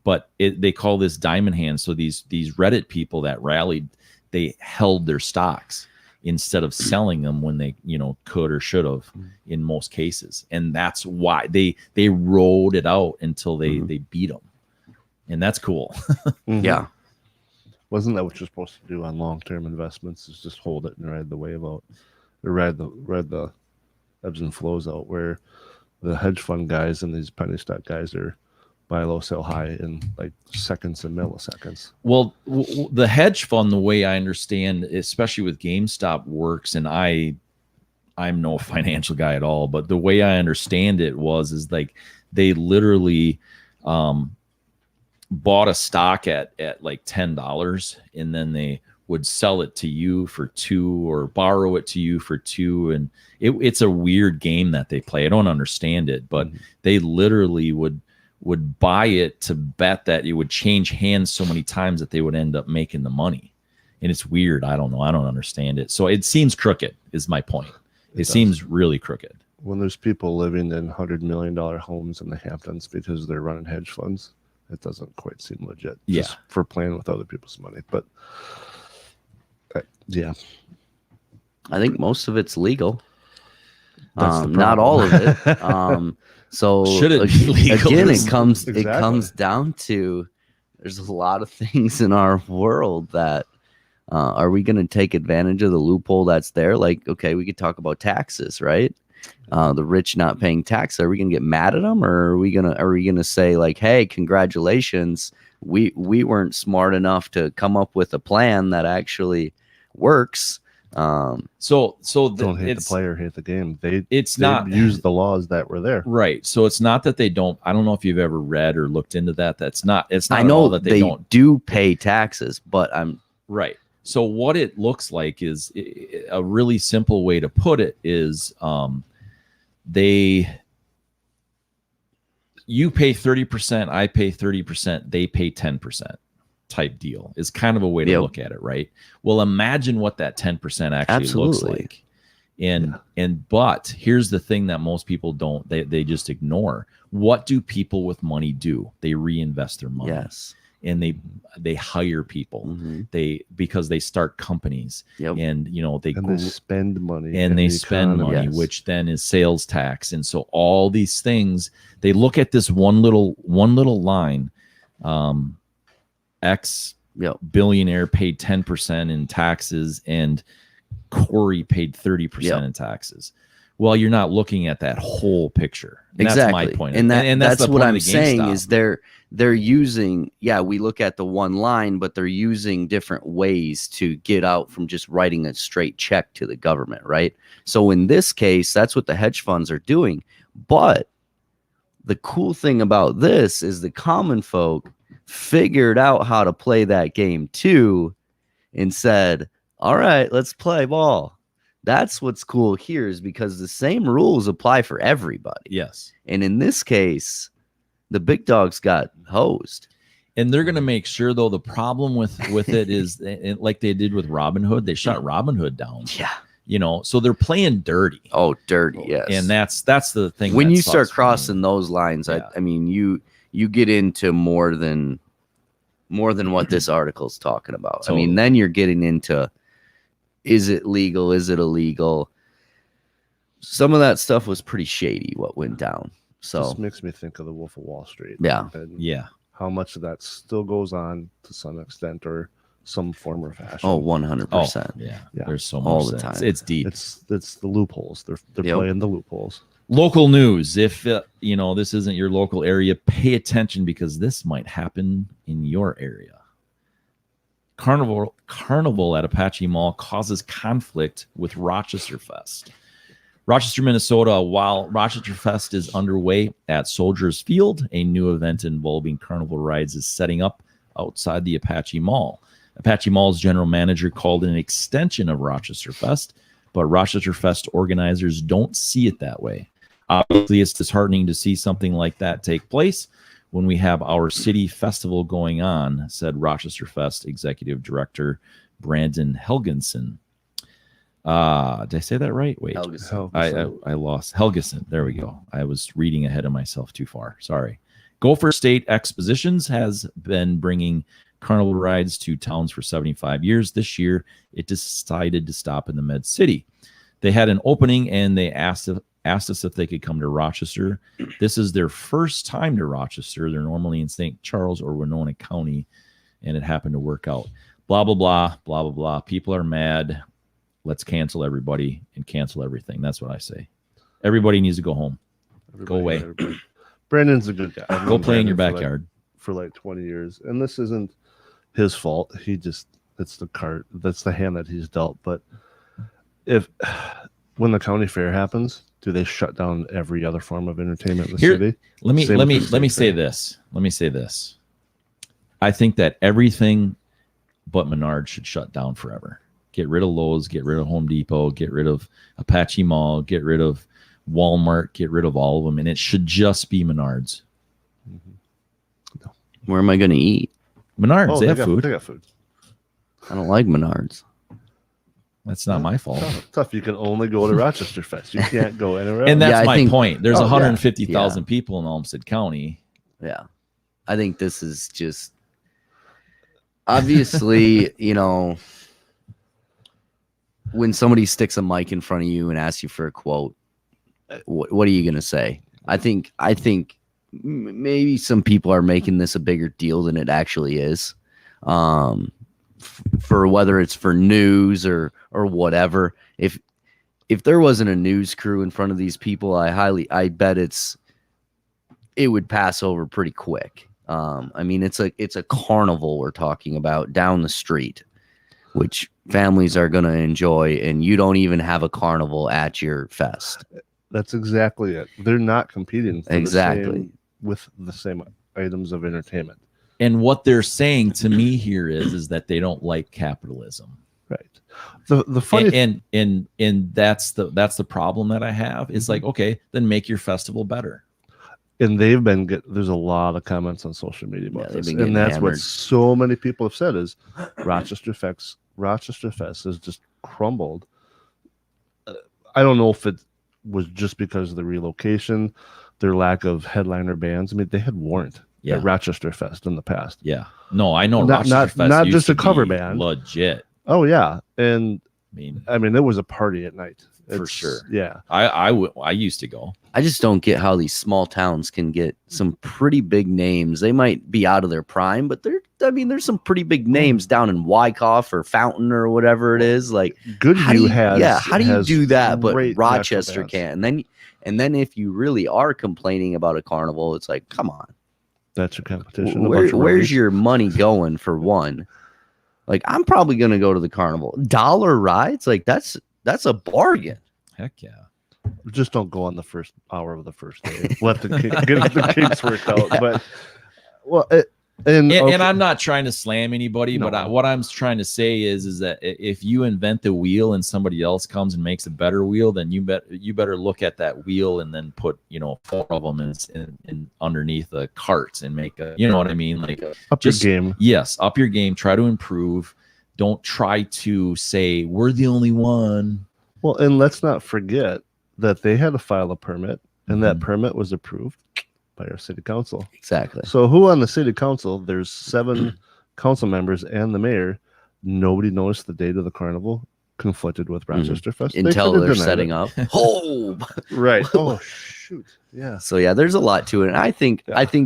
Speaker 1: But they call this diamond hands. So these Reddit people that rallied, they held their stocks instead of selling them when they could or should have in most cases. And that's why they rode it out until they beat them. And that's cool.
Speaker 3: Yeah.
Speaker 2: Wasn't that what you're supposed to do on long-term investments? Is just hold it and ride the wave out, or ride the ebbs and flows out. Where The hedge fund guys and these penny stock guys are buy low, sell high in like seconds and milliseconds.
Speaker 1: Well, the hedge fund, the way I understand, especially with GameStop, works, and I'm no financial guy at all, but the way I understand it is like they literally bought a stock at like $10, and then they would sell it to you for $2 or borrow it to you for $2, and it's a weird game that they play. I don't understand it, but they literally would buy it to bet that it would change hands so many times that they would end up making the money. And it's weird. I don't know. I don't understand it. So it seems crooked is my point. It seems really crooked.
Speaker 2: When there's people living in $100 million homes in the Hamptons because they're running hedge funds, it doesn't quite seem legit.
Speaker 1: Yeah.
Speaker 2: Just for playing with other people's money. But yeah.
Speaker 3: I think most of it's legal.
Speaker 2: That's the
Speaker 3: Not
Speaker 2: problem.
Speaker 3: all of it. So
Speaker 1: Should it be legal?
Speaker 3: again,
Speaker 2: Exactly.
Speaker 3: it comes down to there's a lot of things in our world that are we going to take advantage of the loophole that's there? Like, okay, we could talk about taxes, right? The rich not paying tax. Are we going to get mad at them, or are we gonna say like, hey, congratulations, we weren't smart enough to come up with a plan that actually works.
Speaker 1: So
Speaker 2: Don't hate the player, hate the game. They use the laws that were there.
Speaker 1: Right. So it's not that they don't. I don't know if you've ever read or looked into that. It's not
Speaker 3: I know
Speaker 1: all that they don't
Speaker 3: do pay taxes, but I'm
Speaker 1: right. So what it looks like is a really simple way to put it is you pay 30%, I pay 30%, they pay 10% type deal is kind of a way to look at it, right? Well, imagine what that 10% actually looks like. But here's the thing that most people don't, they just ignore. What do people with money do? They reinvest their money.
Speaker 3: yes.
Speaker 1: And they hire people. Because they start companies, and they
Speaker 2: spend money,
Speaker 1: and they spend money, which then is sales tax. And so all these things, they look at this one little line. X billionaire paid 10% in taxes, and Corey paid 30% in taxes. Well, you're not looking at that whole picture. And
Speaker 3: Exactly.
Speaker 1: That's my point.
Speaker 3: And that's what I'm saying
Speaker 1: GameStop.
Speaker 3: is they're using, we look at the one line, but they're using different ways to get out from just writing a straight check to the government, right? So in this case, that's what the hedge funds are doing. But the cool thing about this is the common folk figured out how to play that game too and said, all right, let's play ball. That's what's cool here, is because the same rules apply for everybody.
Speaker 1: Yes.
Speaker 3: And in this case, the big dogs got hosed.
Speaker 1: And they're going to make sure, though, the problem with it is like they did with Robin Hood. They shut Robin Hood down.
Speaker 3: Yeah.
Speaker 1: So they're playing dirty.
Speaker 3: Oh, dirty, yes.
Speaker 1: And that's the thing.
Speaker 3: When you start crossing those lines, I mean, you get into more than what this article's talking about.
Speaker 1: Totally.
Speaker 3: I mean, then you're getting into, is it legal? Is it illegal? Some of that stuff was pretty shady, what went down. So
Speaker 2: this makes me think of the Wolf of Wall Street.
Speaker 3: Yeah.
Speaker 2: And how much of that still goes on to some extent or some form or fashion.
Speaker 3: Oh, 100%.
Speaker 1: Yeah. There's so much
Speaker 3: all the time.
Speaker 1: It's deep.
Speaker 2: It's the loopholes. They're playing the loopholes.
Speaker 1: Local news. If this isn't your local area, pay attention, because this might happen in your area. Carnival at Apache Mall causes conflict with Rochester Fest. Rochester, Minnesota. While Rochester Fest is underway at Soldiers Field, a new event involving carnival rides is setting up outside the Apache Mall. Apache Mall's general manager called it an extension of Rochester Fest, but Rochester Fest organizers don't see it that way. Obviously, it's disheartening to see something like that take place when we have our city festival going on, said Rochester Fest Executive Director Brandon Helgenson. Did I say that right? Wait,
Speaker 2: Helgeson.
Speaker 1: I lost Helgeson. There we go. I was reading ahead of myself too far. Sorry. Gopher State Expositions has been bringing carnival rides to towns for 75 years. This year, it decided to stop in the Med City. They had an opening, and they asked us if they could come to Rochester. This is their first time to Rochester. They're normally in St. Charles or Winona County, and it happened to work out. Blah, blah, blah, blah, blah, blah. People are mad. Let's cancel everybody and cancel everything. That's what I say. Everybody needs to go home. Go away.
Speaker 2: Brandon's a good guy. I've
Speaker 1: Go
Speaker 2: known
Speaker 1: play in your
Speaker 2: Brandon
Speaker 1: backyard.
Speaker 2: for like 20 years, and this isn't his fault. It's the cart. That's the hand that he's dealt. But when the county fair happens, do they shut down every other form of entertainment in the city?
Speaker 1: Let me say this. Let me say this. I think that everything but Menards should shut down forever. Get rid of Lowe's, get rid of Home Depot, get rid of Apache Mall, get rid of Walmart, get rid of all of them, and it should just be Menards.
Speaker 2: No.
Speaker 3: Where am I going to eat?
Speaker 1: Menards, they have food.
Speaker 2: They got food.
Speaker 3: I don't like Menards.
Speaker 1: That's not my fault.
Speaker 2: Tough. You can only go to Rochester Fest. You can't go anywhere else.
Speaker 1: And that's
Speaker 3: Yeah, I
Speaker 1: my
Speaker 3: think-
Speaker 1: point. There's
Speaker 2: Oh,
Speaker 1: 150,000 people in Olmsted County.
Speaker 3: Yeah. I think this is just obviously, when somebody sticks a mic in front of you and asks you for a quote, what are you going to say? I think maybe some people are making this a bigger deal than it actually is. For whether it's for news or whatever. If there wasn't a news crew in front of these people, I bet it would pass over pretty quick. I mean, it's a carnival we're talking about down the street, which families are going to enjoy, and you don't even have a carnival at your fest.
Speaker 2: That's exactly it. They're not competing
Speaker 3: Exactly
Speaker 2: with the same items of entertainment.
Speaker 1: And what they're saying to me here is that they don't like capitalism.
Speaker 2: Right. The funny
Speaker 1: and that's the problem that I have. It's like, okay, then make your festival better.
Speaker 2: and they've been there's a lot of comments on social media about this, and that's
Speaker 3: hammered.
Speaker 2: what so many people have said is Rochester Fest has just crumbled. I don't know if it was just because of the relocation, their lack of headliner bands. I mean, they had Warrant at Rochester Fest in the past.
Speaker 1: Yeah, no, I know.
Speaker 2: Not just a cover band,
Speaker 1: legit.
Speaker 2: Oh yeah, and
Speaker 1: I mean,
Speaker 2: it was a party at night
Speaker 1: for sure.
Speaker 2: Yeah,
Speaker 1: I used to go.
Speaker 3: I just don't get how these small towns can get some pretty big names. They might be out of their prime, but there's some pretty big names down in Wyckoff or Fountain or whatever it is. Like
Speaker 2: Goodview
Speaker 3: how do you do that? But Rochester
Speaker 2: bands.
Speaker 3: can't. And then if you really are complaining about a carnival, it's like, come on,
Speaker 2: that's your competition.
Speaker 3: Where's your money going for one? Like, I'm probably gonna go to the carnival. Dollar rides, like that's a bargain.
Speaker 1: Heck yeah.
Speaker 2: Just don't go on the first hour of the first day. Let the get the kinks worked out. But and
Speaker 1: I'm not trying to slam anybody, but what I'm trying to say is that if you invent the wheel and somebody else comes and makes a better wheel, then you better look at that wheel and then put 4 of them in underneath the carts and make a, you know what I mean, like
Speaker 2: up your game.
Speaker 1: Yes, up your game. Try to improve. Don't try to say we're the only one.
Speaker 2: Well, and let's not forget that they had to file a permit, and that permit was approved by our city council.
Speaker 3: Exactly.
Speaker 2: So who on the city council? There's 7 council members and the mayor. Nobody noticed the date of the carnival conflicted with Rochester Fest
Speaker 3: until they're setting up. Oh,
Speaker 2: right. Oh, shoot. Yeah.
Speaker 3: So yeah, there's a lot to it, and I think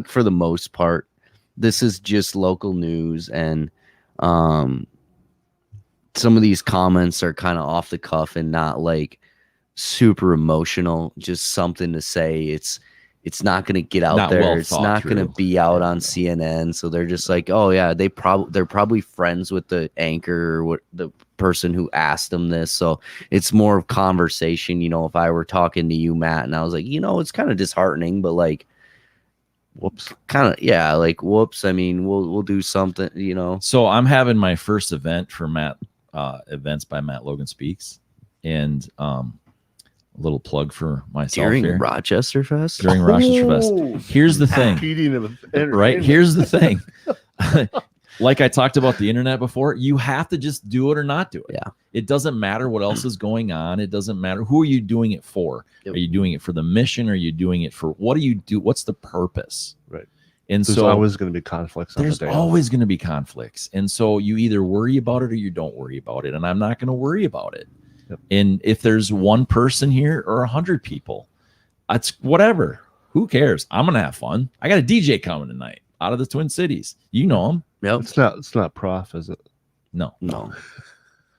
Speaker 3: for the most part, this is just local news, and some of these comments are kind of off the cuff and not like super emotional, just something to say. It's not going to get out there.
Speaker 1: Well,
Speaker 3: it's not going to be out on CNN. So they're just like, oh yeah, they're probably friends with the anchor or the person who asked them this. So it's more of conversation. If I were talking to you, Matt, and I was like, it's kind of disheartening, but like, whoops, whoops. I mean, we'll do something,
Speaker 1: So I'm having my first event for Matt, events by Matt Logan Speaks, and a little plug for myself
Speaker 3: during
Speaker 1: here.
Speaker 3: Rochester Fest.
Speaker 1: Rochester Fest. Here's the thing, right? Here's the thing. Like I talked about the internet before, you have to just do it or not do it.
Speaker 3: Yeah.
Speaker 1: It doesn't matter what else is going on. It doesn't matter who are you doing it for.
Speaker 3: Yep.
Speaker 1: Are you doing it for the mission? Are you doing it for what do you do? What's the purpose?
Speaker 2: Right.
Speaker 1: And
Speaker 2: there's
Speaker 1: so
Speaker 2: always going to be conflicts.
Speaker 1: There's always going to be conflicts. And so you either worry about it or you don't worry about it. And I'm not going to worry about it.
Speaker 2: Yep.
Speaker 1: And if there's one person here or 100 people, it's whatever. Who cares? I'm going to have fun. I got a DJ coming tonight out of the Twin Cities. You know him.
Speaker 3: Yep.
Speaker 2: It's not Prof, is it?
Speaker 1: No.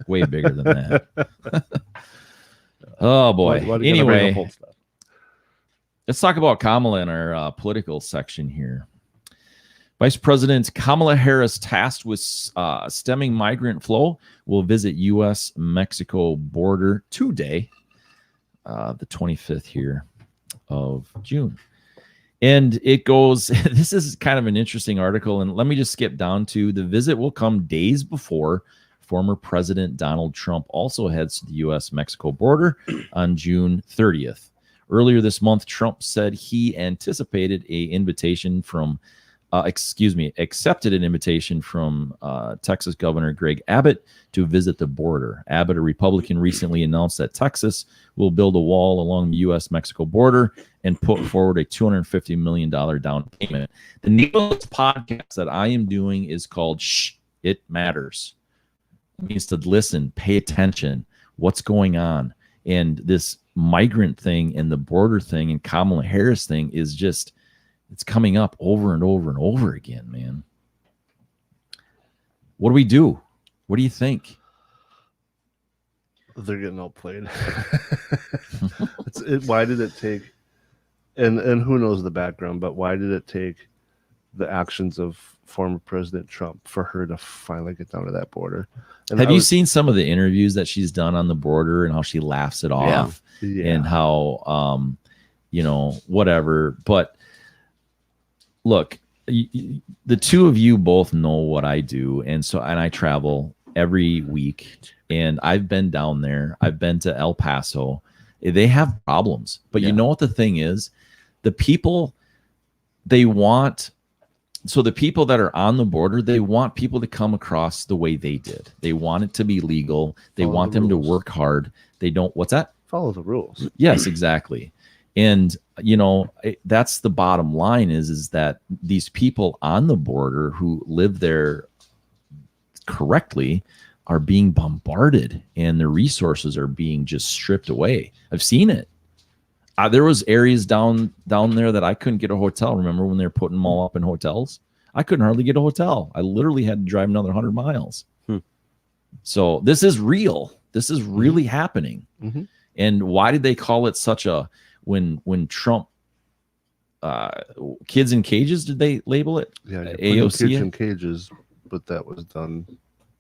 Speaker 1: Way bigger than that. Oh boy.
Speaker 2: Why do you gotta bring
Speaker 1: anyway,
Speaker 2: up old stuff?
Speaker 1: Let's talk about Kamala in our political section here. Vice President Kamala Harris, tasked with stemming migrant flow, will visit U.S.-Mexico border today, the 25th here of June. And it goes, this is kind of an interesting article, and let me just skip down to the visit will come days before former President Donald Trump also heads to the U.S.-Mexico border on June 30th. Earlier this month, Trump said he anticipated accepted an invitation from Texas Governor Greg Abbott to visit the border. Abbott, a Republican, recently announced that Texas will build a wall along the U.S.-Mexico border and put forward a $250 million down payment. The name of this podcast that I am doing is called Shh, It Matters. It means to listen, pay attention, what's going on. And this migrant thing and the border thing and Kamala Harris thing is just, it's coming up over and over and over again, man. What do we do? What do you think?
Speaker 2: They're getting outplayed. Why did it take, and who knows the background, but why did it take the actions of former President Trump for her to finally get down to that border? And
Speaker 1: have you seen some of the interviews that she's done on the border and how she laughs it off and how, whatever. But look, the two of you both know what I do. And I travel every week, and I've been down there. I've been to El Paso. They have problems, but you know what the thing is? The people, the people that are on the border, they want people to come across the way they did. They want it to be legal. They want them to work hard. They don't, what's that?
Speaker 2: Follow the rules.
Speaker 1: Yes, exactly. And, that's the bottom line is that these people on the border who live there correctly are being bombarded and their resources are being just stripped away. I've seen it. There was areas down there that I couldn't get a hotel. Remember when they were putting them all up in hotels? I couldn't hardly get a hotel. I literally had to drive another 100 miles. So this is real. This is really happening. Mm-hmm. And why did they call it such a, when Trump, kids in cages, did they label it?
Speaker 2: Yeah,
Speaker 1: AOC?
Speaker 2: Kids in cages, but that was done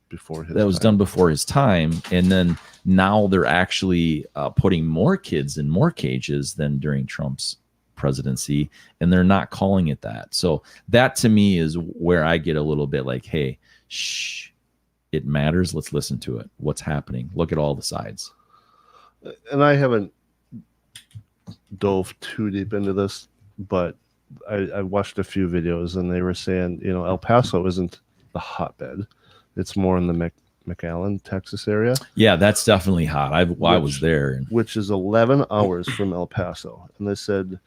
Speaker 2: before his
Speaker 1: was done before his time. And then now they're actually putting more kids in more cages than during Trump's presidency, and they're not calling it that. So that to me is where I get a little bit like, hey, shh, it matters. Let's listen to it. What's happening? Look at all the sides.
Speaker 2: And I haven't dove too deep into this, but I watched a few videos and they were saying, El Paso isn't the hotbed. It's more in the McAllen, Texas area. Yeah,
Speaker 1: that's definitely hot. I was there.
Speaker 2: Which is 11 hours from El Paso. And they said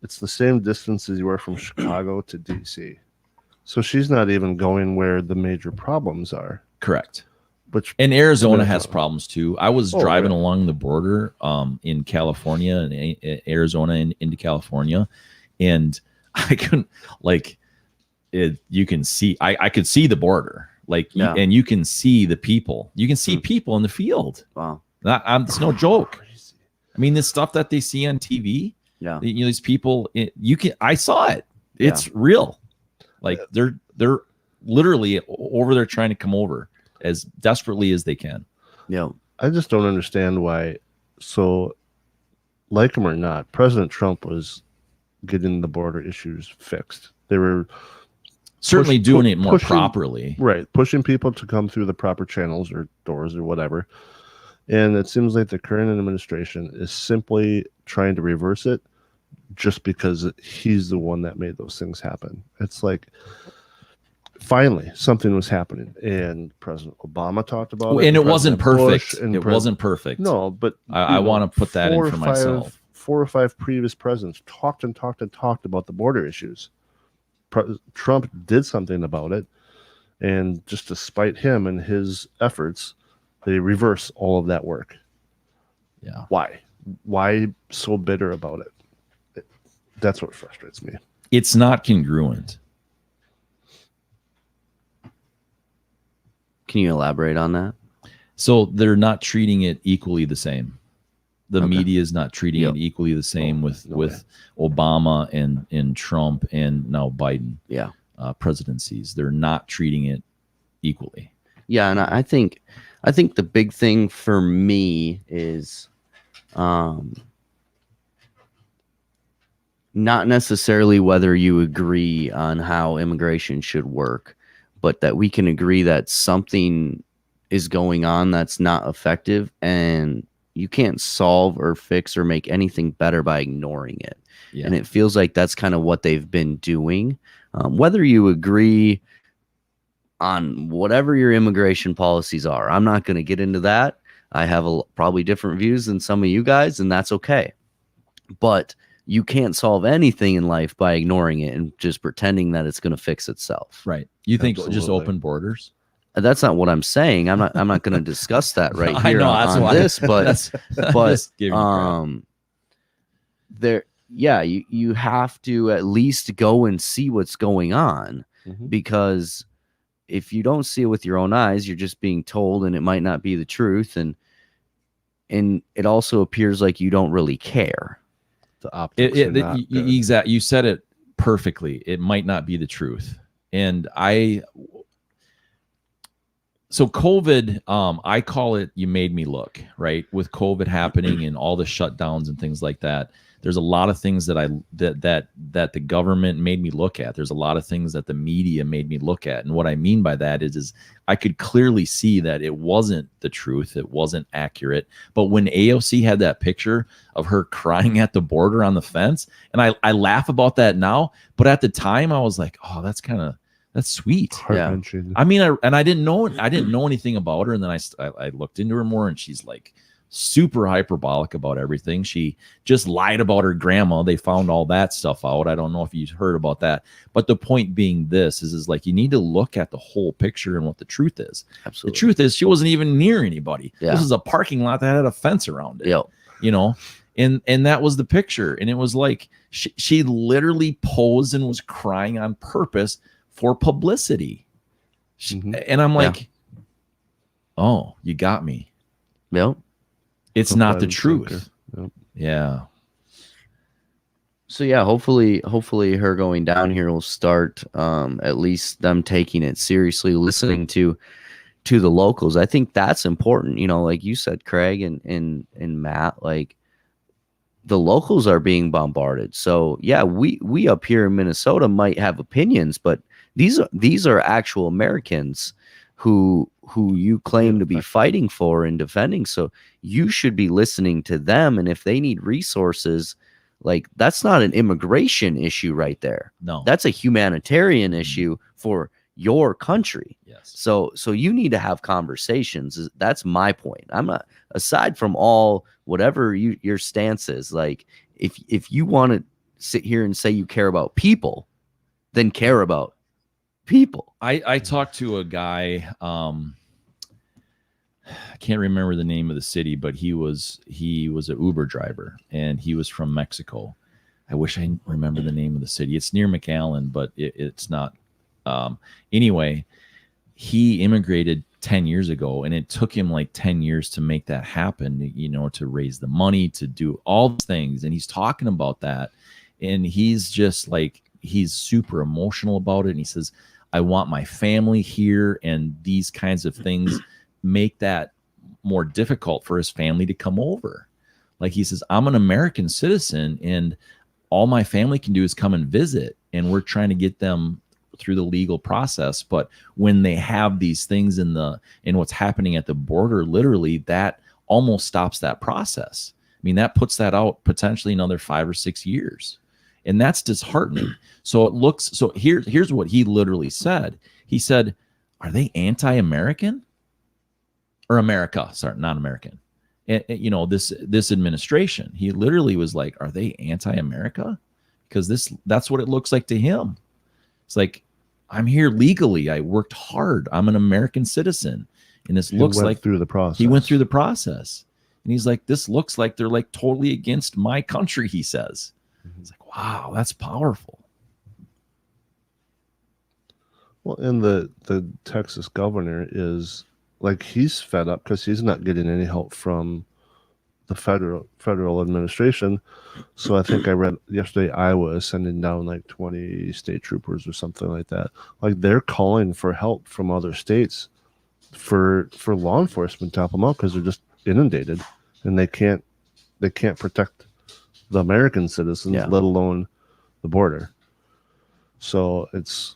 Speaker 2: it's the same distance as you are from Chicago to D.C. So she's not even going where the major problems are.
Speaker 1: Correct. And Arizona has problems too. I was driving along the border in California and Arizona and into California, and I couldn't you can see I could see the border. And you can see the people. You can see people in the field. Wow. It's no joke. I mean, this stuff that they see on TV. Yeah. These people, I saw it. It's real. They're literally over there trying to come over as desperately as they can.
Speaker 2: Yeah. I just don't understand why. So, like him or not, President Trump was getting the border issues fixed. They were
Speaker 1: certainly doing it more properly.
Speaker 2: Right. Pushing people to come through the proper channels or doors or whatever. And it seems like the current administration is simply trying to reverse it just because he's the one that made those things happen. It's like, finally, something was happening. And President Obama talked about it.
Speaker 1: And it wasn't perfect. It wasn't perfect.
Speaker 2: No, but
Speaker 1: I want to put that in for myself.
Speaker 2: 4 or 5 previous presidents talked about the border issues. Trump did something about it, and just to spite him and his efforts, they reverse all of that work.
Speaker 1: Yeah.
Speaker 2: Why so bitter about it? That's what frustrates me.
Speaker 1: It's not congruent.
Speaker 3: Can you elaborate on that?
Speaker 1: So they're not treating it equally the same. the
Speaker 3: Okay.
Speaker 1: media is not treating
Speaker 3: Yep.
Speaker 1: it equally the same with
Speaker 2: no way.
Speaker 1: Obama and Trump and now Biden
Speaker 3: Yeah.
Speaker 1: presidencies. They're not treating it equally.
Speaker 3: Yeah, and I think the big thing for me is not necessarily whether you agree on how immigration should work, but that we can agree that something is going on that's not effective, and you can't solve or fix or make anything better by ignoring it.
Speaker 1: Yeah.
Speaker 3: And it feels like that's kind of what they've been doing. Whether you agree on whatever your immigration policies are, I'm not going to get into that. I have probably different views than some of you guys, and that's okay. But you can't solve anything in life by ignoring it and just pretending that it's going to fix itself.
Speaker 1: Right. You think just
Speaker 2: Absolutely.
Speaker 1: open borders?
Speaker 3: That's not what I'm saying. I'm not going to discuss that right
Speaker 1: I
Speaker 3: here
Speaker 1: know, that's
Speaker 3: on
Speaker 1: why.
Speaker 3: this, but
Speaker 1: I'm just giving you crap.
Speaker 3: there, yeah, you have to at least go and see what's going on,
Speaker 2: Mhm.
Speaker 3: because if you don't see it with your own eyes, you're just being told, and it might not be the truth, and it also appears like you don't really care.
Speaker 2: The optics are not good.
Speaker 1: Exactly. You said it perfectly. It might not be the truth. And so COVID, I call it, you made me look, right? With COVID happening and all the shutdowns and things like that, there's a lot of things that that the government made me look at. There's a lot of things that the media made me look at. And what I mean by that is I could clearly see that it wasn't the truth. It wasn't accurate. But when AOC had that picture of her crying at the border on the fence, and I laugh about that now, but at the time I was like, oh, that's sweet.
Speaker 2: Heart-wrenching.
Speaker 1: I mean, I didn't know anything about her, and then I looked into her more, and she's like super hyperbolic about everything. She just lied about her grandma. They found all that stuff out. I don't know if you heard about that, but the point being this is like you need to look at the whole picture and what the truth is.
Speaker 3: Absolutely.
Speaker 1: The truth is she wasn't even near anybody.
Speaker 3: Yeah.
Speaker 1: This is a parking lot that had a fence around it.
Speaker 3: Yep.
Speaker 1: You know, and that was the picture, and it was like she literally posed and was crying on purpose for publicity. And I'm like, oh, you got me.
Speaker 3: Yep.
Speaker 1: It's not the truth.
Speaker 2: Yep.
Speaker 1: Yeah.
Speaker 3: So yeah, hopefully her going down here will start at least them taking it seriously, listening to the locals. I think that's important. You know, like you said, Craig and Matt, like the locals are being bombarded. So yeah, we up here in Minnesota might have opinions, but these are actual Americans who you claim to be fighting for and defending. So you should be listening to them. And if they need resources, like that's not an immigration issue right there.
Speaker 1: No,
Speaker 3: That's a humanitarian issue for your country.
Speaker 1: yes.
Speaker 3: So you need to have conversations. That's my point. I'm not, aside from all whatever your stance is, like if you want to sit here and say you care about people, then care about people.
Speaker 1: I talked to a guy, I can't remember the name of the city, but he was an Uber driver, and he was from Mexico. I wish I remember the name of the city. It's near McAllen, but it's not. Anyway, he immigrated 10 years ago, and it took him like 10 years to make that happen, you know, to raise the money, to do all these things. And he's talking about that, and he's just like, he's super emotional about it. And he says, I want my family here, and these kinds of things make that more difficult for his family to come over. Like he says, I'm an American citizen, and all my family can do is come and visit, and we're trying to get them through the legal process. But when they have these things in what's happening at the border, literally that almost stops that process. I mean, that puts that out potentially another 5 or 6 years. And that's disheartening. So here's what he literally said. He said, are they anti-American? Or America, sorry, not American. And, you know, this administration, he literally was like, are they anti-America? Because that's what it looks like to him. It's like, I'm here legally. I worked hard. I'm an American citizen. And this looks like
Speaker 2: through the process.
Speaker 1: He went through the process. And he's like, this looks like they're like totally against my country, he says. It's like, wow, that's powerful.
Speaker 2: Well, and the Texas governor is like, he's fed up because he's not getting any help from the federal administration. So I think I read yesterday Iowa is sending down like 20 state troopers or something like that. Like they're calling for help from other states for law enforcement to help them out because they're just inundated and they can't protect the American citizens, let alone the border. So it's,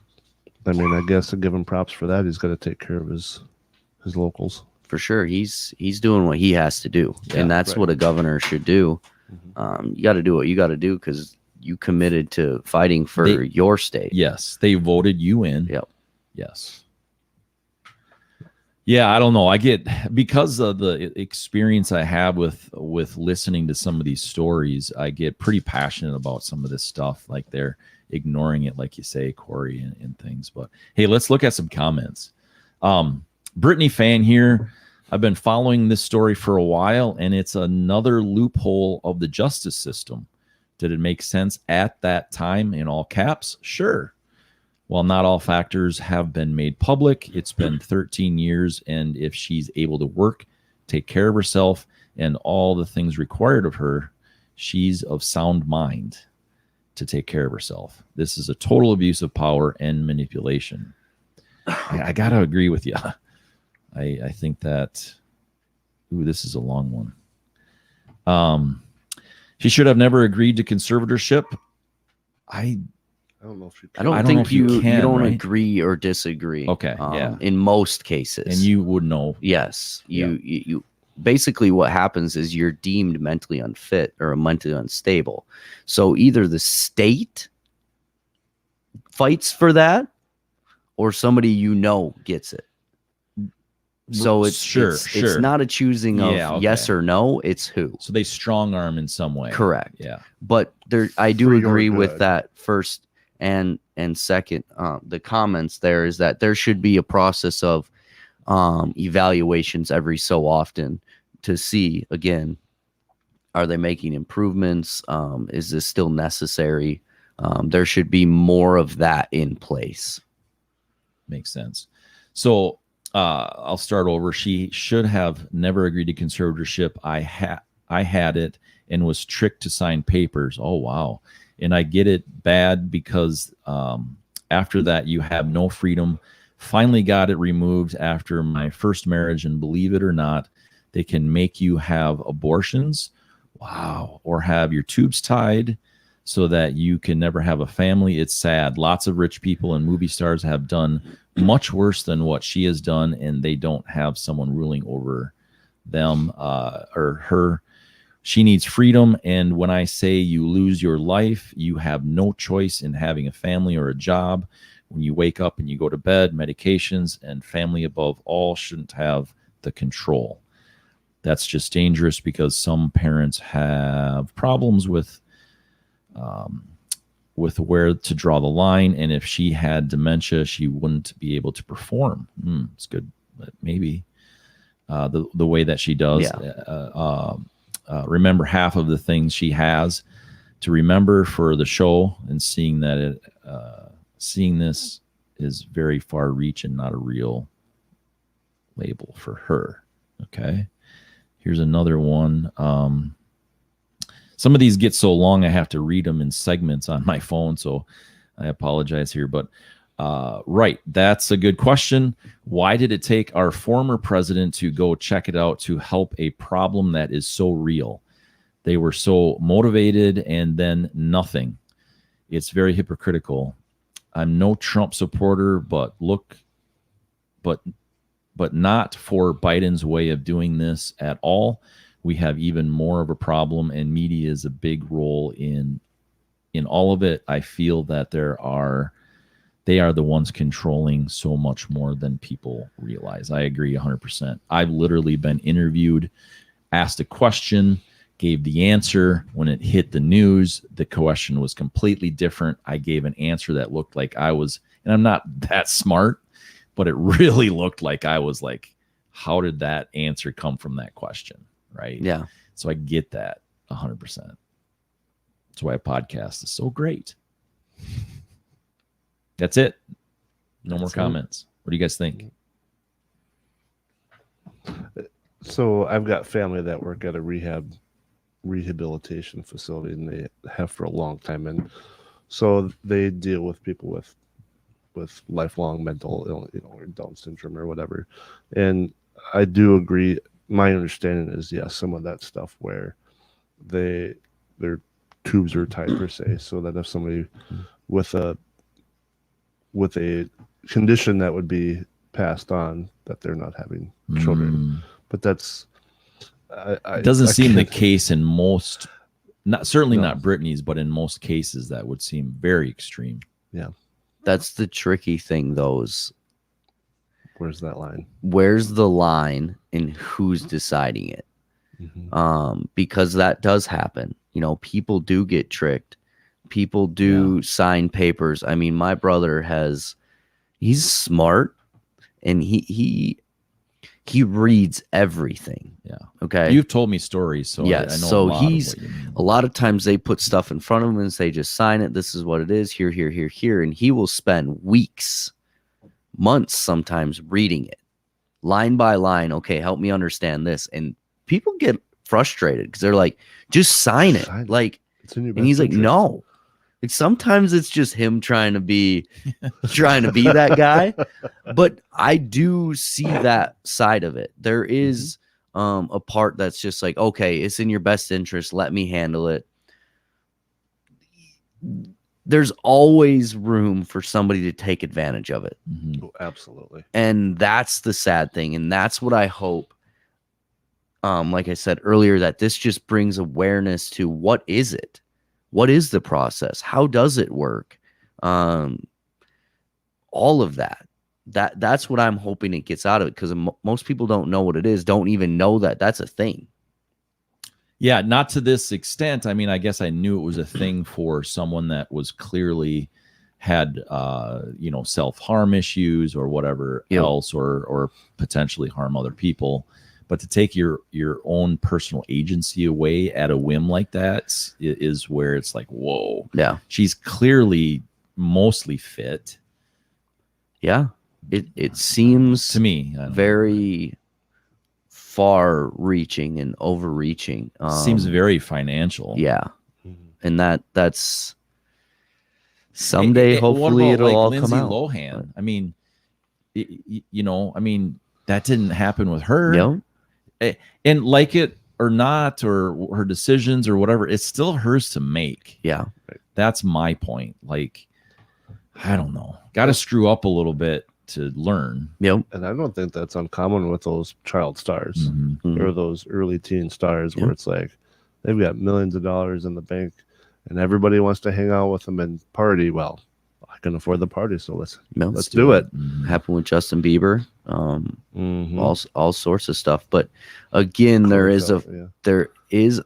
Speaker 2: I mean, I guess to give him props for that, he's got to take care of his locals.
Speaker 3: For sure, he's doing what he has to do, and that's what a governor should do. You got to do what you got to do because you committed to fighting for your state.
Speaker 1: Yes, they voted you in.
Speaker 3: Yep.
Speaker 1: Yes. Yeah, I don't know. I get, because of the experience I have with listening to some of these stories, I get pretty passionate about some of this stuff. Like they're ignoring it, like you say, Corey, and things. But hey, let's look at some comments. Britney fan here. I've been following this story for a while, and it's another loophole of the justice system. Did it make sense at that time, in all caps? Sure. While not all factors have been made public, it's been 13 years, and if she's able to work, take care of herself, and all the things required of her, she's of sound mind to take care of herself. This is a total abuse of power and manipulation. I got to agree with you. I think that, this is a long one. She should have never agreed to conservatorship. I
Speaker 2: don't know if you
Speaker 3: can. I don't think you don't agree or disagree.
Speaker 1: Okay.
Speaker 3: In most cases.
Speaker 1: And you would know.
Speaker 3: Yes. You basically what happens is you're deemed mentally unfit or mentally unstable. So either the state fights for that or somebody gets it. So it's not a choosing of yes or no, it's who.
Speaker 1: So they strong arm in some way.
Speaker 3: Correct.
Speaker 1: Yeah.
Speaker 3: But I do agree with that first and second. The comments there is that there should be a process of evaluations every so often to see, again, are they making improvements? Is this still necessary? There should be more of that in place.
Speaker 1: Makes sense. So I'll start over. She should have never agreed to conservatorship. I had it and was tricked to sign papers. Oh, wow. And I get it bad because after that, you have no freedom. Finally got it removed after my first marriage. And believe it or not, they can make you have abortions. Wow. Or have your tubes tied so that you can never have a family. It's sad. Lots of rich people and movie stars have done much worse than what she has done, and they don't have someone ruling over them or her. She needs freedom, and when I say you lose your life, you have no choice in having a family or a job. When you wake up and you go to bed, medications and family above all shouldn't have the control. That's just dangerous because some parents have problems with where to draw the line, and if she had dementia, she wouldn't be able to perform. It's good, but maybe the way that she does. Remember half of the things she has to remember for the show, and seeing that seeing this is very far reach and not a real label for her. Okay, here's another one. Some of these get so long I have to read them in segments on my phone, so I apologize here. But right, that's a good question. Why did it take our former president to go check it out to help a problem that is so real? They were so motivated and then nothing. It's very hypocritical. I'm no Trump supporter, but not for Biden's way of doing this at all. We have even more of a problem, and media is a big role in all of it. I feel that they are the ones controlling so much more than people realize. I agree 100%. I've literally been interviewed, asked a question, gave the answer. When it hit the news, the question was completely different. I gave an answer that looked like I was, and I'm not that smart, but it really looked like I was like, how did that answer come from that question? Right.
Speaker 3: Yeah.
Speaker 1: So I get that 100%. That's why a podcast is so great. That's it. No more comments. What do you guys think?
Speaker 2: So I've got family that work at a rehab rehabilitation facility, and they have for a long time. And so they deal with people with lifelong mental illness, or Down syndrome or whatever. And I do agree. My understanding is, yes, some of that stuff where their tubes are tied per se, so that if somebody with a condition that would be passed on, that they're not having children. But that's
Speaker 1: it doesn't seem the case in most, not Britney's, but in most cases that would seem very extreme.
Speaker 2: Yeah,
Speaker 3: that's the tricky thing.
Speaker 2: Where's that line?
Speaker 3: Where's the line and who's deciding it? Because that does happen. People do get tricked. People do sign papers. I mean, my brother he's smart, and he reads everything.
Speaker 1: Yeah.
Speaker 3: Okay.
Speaker 1: You've told me stories, so
Speaker 3: yes.
Speaker 1: I know
Speaker 3: So
Speaker 1: a
Speaker 3: lot of times they put stuff in front of him and say, just sign it. This is what it is. Here, here, here, here. And he will spend weeks, months, sometimes reading it line by line. Okay, help me understand this. And people get frustrated because they're like, just sign it. Like, and he's like, no. Sometimes it's just him trying to be that guy. But I do see that side of it. There is a part that's just like, okay, it's in your best interest. Let me handle it. There's always room for somebody to take advantage of it.
Speaker 2: Oh, absolutely.
Speaker 3: And that's the sad thing. And that's what I hope, like I said earlier, that this just brings awareness to what is it? What is the process? How does it work? All of that. That's what I'm hoping it gets out of it, because most people don't know what it is, don't even know that that's a thing.
Speaker 1: Yeah, not to this extent. I mean, I guess I knew it was a thing for someone that was clearly had self-harm issues or whatever else, or potentially harm other people. But to take your own personal agency away at a whim like that is where it's like, whoa.
Speaker 3: Yeah.
Speaker 1: She's clearly mostly fit.
Speaker 3: Yeah. It seems
Speaker 1: to me
Speaker 3: very far reaching and overreaching.
Speaker 1: Seems very financial.
Speaker 3: Yeah. And that's someday, hopefully it'll all
Speaker 1: Lindsay
Speaker 3: come out.
Speaker 1: Lohan. I mean, that didn't happen with her.
Speaker 3: Yep.
Speaker 1: And like it or not, or her decisions or whatever, it's still hers to make.
Speaker 3: Yeah.
Speaker 1: That's my point. Like, I don't know. Got to screw up a little bit to learn.
Speaker 3: Yep.
Speaker 2: And I don't think that's uncommon with those child stars or those early teen stars where it's like they've got millions of dollars in the bank and everybody wants to hang out with them and party. Well, I can afford the party, so let's do it.
Speaker 3: Happened with Justin Bieber. All sorts of stuff. But again, there is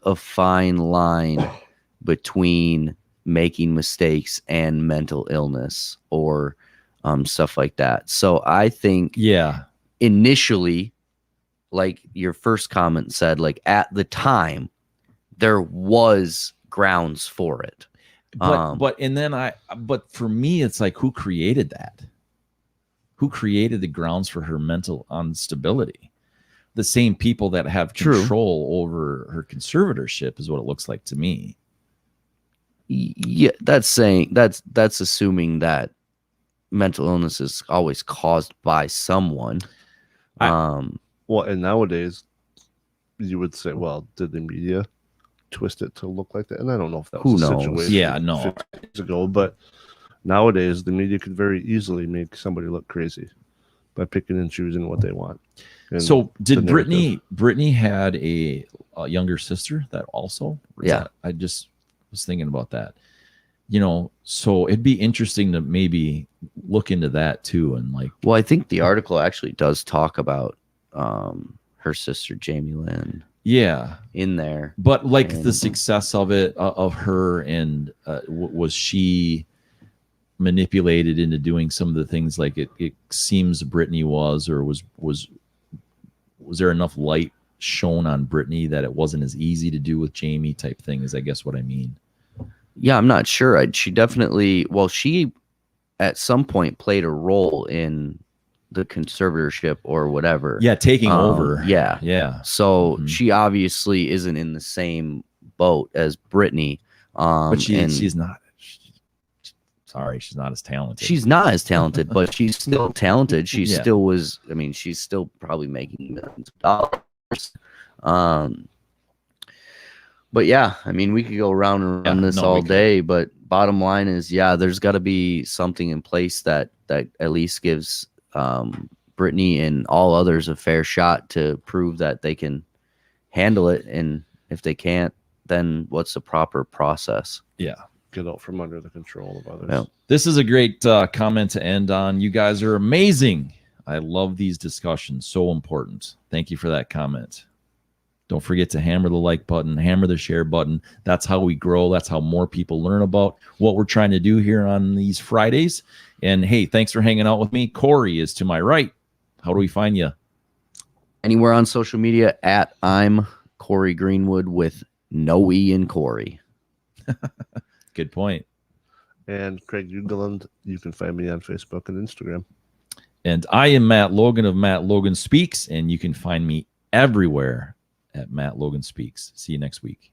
Speaker 3: a fine line between making mistakes and mental illness or stuff like that. So I think initially, like your first comment said, like at the time there was grounds for it. But
Speaker 1: for me, it's like, who created that? Who created the grounds for her mental instability? The same people that have control over her conservatorship is what it looks like to me.
Speaker 3: Yeah, that's assuming that mental illness is always caused by someone.
Speaker 2: And nowadays you would say, well, did the media twist it to look like that? And I don't know if that was the situation 50 years ago, but nowadays the media could very easily make somebody look crazy by picking and choosing what they want. And
Speaker 1: so did Britney had a younger sister that also? I just was thinking about that. So it'd be interesting to maybe look into that too. And like,
Speaker 3: well, I think the article actually does talk about her sister Jamie Lynn.
Speaker 1: Yeah,
Speaker 3: in there.
Speaker 1: But like the success of it, of her, and was she manipulated into doing some of the things like it seems Britney was, or was there enough light shown on Britney that it wasn't as easy to do with Jamie type thing, is I guess what I mean.
Speaker 3: Yeah, I'm not sure. She definitely, she at some point played a role in the conservatorship or whatever.
Speaker 1: Yeah, taking over.
Speaker 3: Yeah.
Speaker 1: Yeah.
Speaker 3: So she obviously isn't in the same boat as Britney.
Speaker 1: But
Speaker 3: and
Speaker 1: she's not. Sorry, she's not as talented.
Speaker 3: she's not as talented, but she's still talented. She
Speaker 1: Yeah.
Speaker 3: still was. I mean, she's still probably making millions of dollars. But yeah, I mean, we could go around and run this all day. But bottom line is, yeah, there's got to be something in place that at least gives Britney and all others a fair shot to prove that they can handle it. And if they can't, then what's the proper process?
Speaker 1: Yeah.
Speaker 2: Get out from under the control of others.
Speaker 3: Yeah.
Speaker 1: This is a great comment to end on. You guys are amazing. I love these discussions. So important. Thank you for that comment. Don't forget to hammer the like button, hammer the share button. That's how we grow. That's how more people learn about what we're trying to do here on these Fridays. And hey, thanks for hanging out with me. Corey is to my right. How do we find you?
Speaker 3: Anywhere on social media at I'm Corey Greenwood with no E in Corey.
Speaker 1: Good point.
Speaker 2: And Craig Ugeland, you can find me on Facebook and Instagram.
Speaker 1: And I am Matt Logan of Matt Logan Speaks, and you can find me everywhere at Matt Logan Speaks. See you next week.